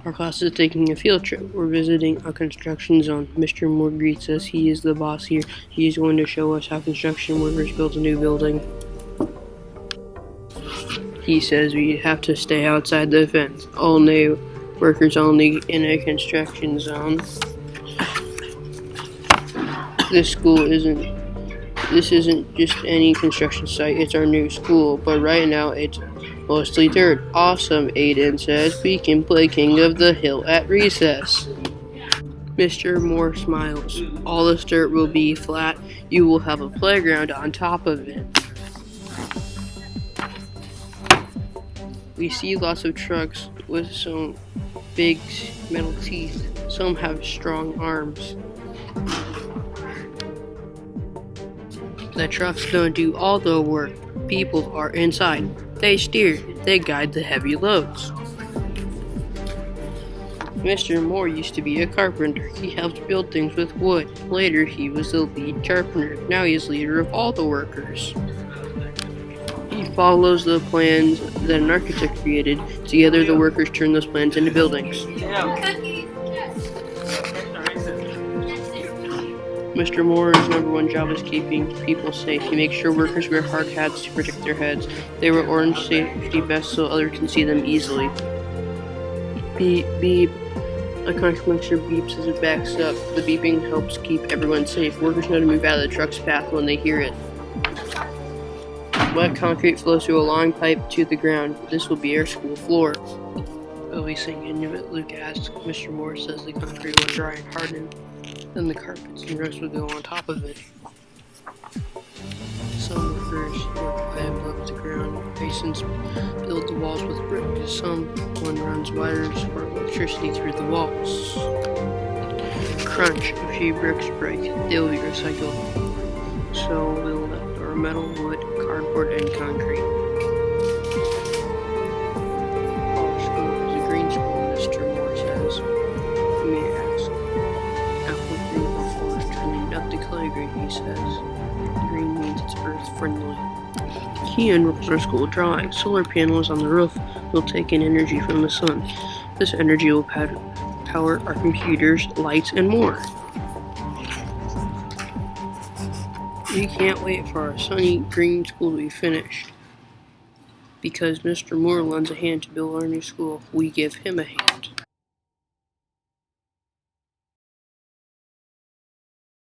Our class is taking a field trip. We're visiting a construction zone. Mr. Moore greets us. He is the boss here. He is going to show us how construction workers build a new building. He says we have to stay outside the fence. All new workers only in a construction zone. This isn't just any construction site, it's our new school, but right now it's mostly dirt. Awesome, Aiden says. We can play King of the Hill at recess. Mr. Moore smiles. All this dirt will be flat. You will have a playground on top of it. We see lots of trucks with some big metal teeth. Some have strong arms. The trucks don't do all the work. People are inside. They steer. They guide the heavy loads. Mr. Moore used to be a carpenter. He helped build things with wood. Later, he was the lead carpenter. Now he is leader of all the workers. He follows the plans that an architect created. Together, the workers turn those plans into buildings. Mr. Moore's #1 job is keeping people safe. He makes sure workers wear hard hats to protect their heads. They wear orange safety vests so others can see them easily. Beep, beep. A contractor beeps as it backs up. The beeping helps keep everyone safe. Workers know to move out of the truck's path when they hear it. Wet concrete flows through a long pipe to the ground. This will be our school floor. Releasing into it, Luke asks. Mr. Moore says the concrete will dry and harden. Then the carpets and rugs will go on top of it. Some workers work high above the ground. Masons build the walls with bricks. Someone runs wires or electricity through the walls. Crunch. A few bricks break. They will be recycled. So will our metal, wood, cardboard, and concrete. Our school is a green school, Mr. Moore says. You may ask. Apple green or forest green, not the color green, he says. Green means it's earth friendly. He unrolls our school drawing. Solar panels on the roof will take in energy from the sun. This energy will power our computers, lights, and more. We can't wait for our sunny green school to be finished. Because Mr. Moore lends a hand to build our new school, we give him a hand.